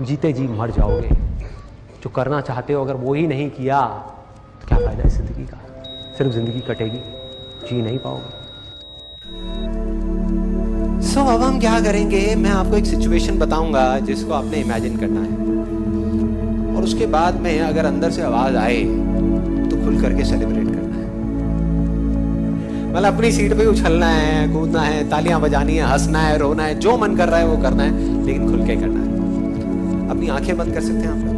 जीते जी मर जाओगे। जो करना चाहते हो अगर वो ही नहीं किया तो क्या फ़ायदा है ज़िंदगी का। सिर्फ ज़िंदगी कटेगी, जी नहीं पाओगे। अब हम क्या करेंगे, मैं आपको एक सिचुएशन बताऊंगा जिसको आपने इमेजिन करना है, और उसके बाद में अगर अंदर से आवाज आए तो खुल करके सेलिब्रेट करना है। मतलब अपनी सीट पे उछलना है, कूदना है, तालियां बजानी है, हंसना है, रोना है, जो मन कर रहा है वो करना है, लेकिन खुल के करना है। अपनी आंखें बंद कर सकते हैं आप लोग।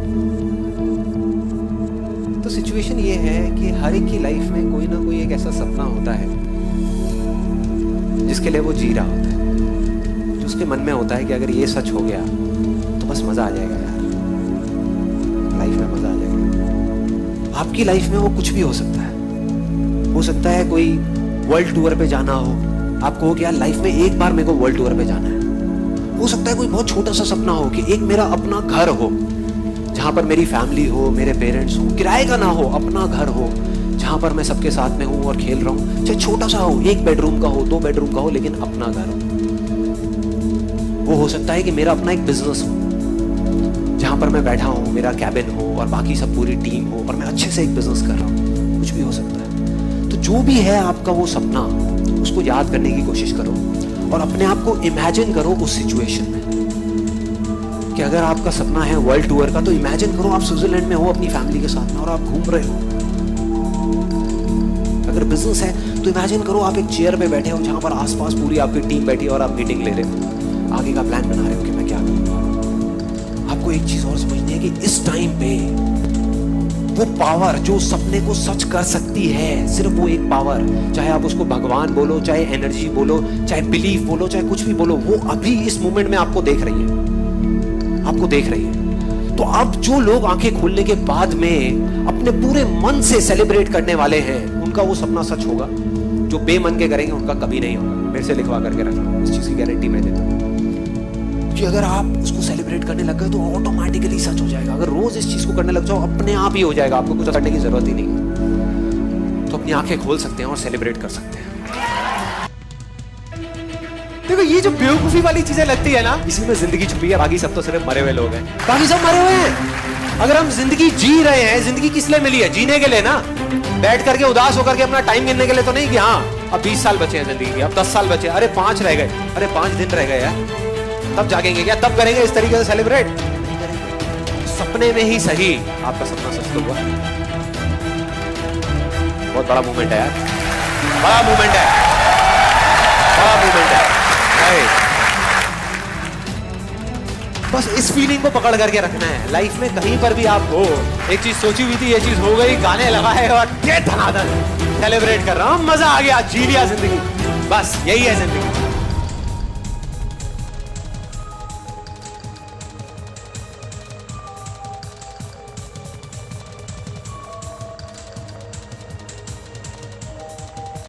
तो सिचुएशन ये है कि हर एक की लाइफ में कोई ना कोई एक ऐसा सपना होता है जिसके लिए वो जी रहा होता है, जो उसके मन में होता है कि अगर ये सच हो गया तो बस मजा आ जाएगा यार, लाइफ में मजा आ जाएगा। आपकी लाइफ में वो कुछ भी हो सकता है। हो सकता है कोई वर्ल्ड टूर पे जाना हो, आपको हो कि यार लाइफ में एक बार मेरे को वर्ल्ड टूर पे जाना है। हो सकता है कोई बहुत छोटा सा सपना हो कि एक मेरा अपना घर हो जहां पर मेरी फैमिली हो, मेरे पेरेंट्स हो, किराए का ना हो, अपना घर हो जहां पर मैं सबके साथ में हूं और खेल रहा हूं, चाहे छोटा सा हो, 1 बेडरूम का हो, 2 बेडरूम का हो, लेकिन अपना घर हो। वो हो सकता है कि मेरा अपना एक बिजनेस हो जहां पर मैं बैठा हूं, मेरा कैबिन हो और बाकी सब पूरी टीम हो और मैं अच्छे से एक बिजनेस कर रहा हूं। कुछ भी हो सकता है। तो जो भी है आपका वो सपना, उसको याद करने की कोशिश करो और अपने आप को इमेजिन करो उस सिचुएशन में कि अगर आपका सपना है वर्ल्ड टूर का, तो इमेजिन करो आप स्विट्जरलैंड में हो अपनी फैमिली के साथ में और आप घूम रहे हो। अगर बिजनेस है तो इमेजिन करो आप एक चेयर पे बैठे हो जहां पर आसपास पूरी आपकी टीम बैठी है और आप मीटिंग ले रहे हो, आगे का प्लान बना रहे हो कि मैं क्या करूंगा। आपको एक चीज और समझनी है कि इस टाइम पे वो पावर जो सपने को सच कर सकती है, सिर्फ वो एक पावर, चाहे आप उसको भगवान बोलो, चाहे एनर्जी बोलो, चाहे बिलीफ बोलो, चाहे कुछ भी बोलो, वो अभी इस मोमेंट में आपको देख रही है, आपको देख रही है। तो अब जो लोग आंखें खोलने के बाद में अपने पूरे मन से सेलिब्रेट करने वाले हैं, उनका वो सपना सच होगा। जो बेमन के करेंगे उनका कभी नहीं होगा। मेरे से लिखवा करके रखना, इस चीज की गारंटी मैं देता हूं कि अगर आप उसको सेलिब्रेट करने लग गए तो ऑटोमेटिकली सच हो जाएगा। अगर रोज इस चीज को करने लग जाओ, अपने आप ही हो जाएगा, आपको कुछ करने की जरूरत ही नहीं। तो अपनी आंखें खोल सकते हैं और सेलिब्रेट कर सकते हैं। देखो ये जो बेवकूफी वाली चीजें लगती है ना, इसी में जिंदगी छुपी है। बाकी सब तो सिर्फ मरे हुए लोग हैं, बाकी सब मरे हुए हैं। अगर हम जिंदगी जी रहे हैं, जिंदगी किस लिए मिली है? जीने के लिए ना। बैठ करके उदास होकर के अपना टाइम गिनने के लिए तो नहीं कि हाँ अब 20 साल बचे हैं जिंदगी के, अब 10 साल बचे, अरे 5 रह गए, अरे 5 दिन रह गए यार, तब जागेंगे क्या? तब करेंगे इस तरीके से सेलिब्रेट? सपने में ही सही आपका सपना सच तो हुआ। बहुत बड़ा मूवमेंट है यार, बड़ा मूवमेंट है, बड़ा मूवमेंट है। बस इस फीलिंग को पकड़ करके रखना है। लाइफ में कहीं पर भी आप हो, एक चीज सोची हुई थी, ये चीज हो गई, गाने लगाए और ये धनाधन सेलिब्रेट कर रहा हूं, मजा आ गया, जी लिया जिंदगी, बस यही है जिंदगी।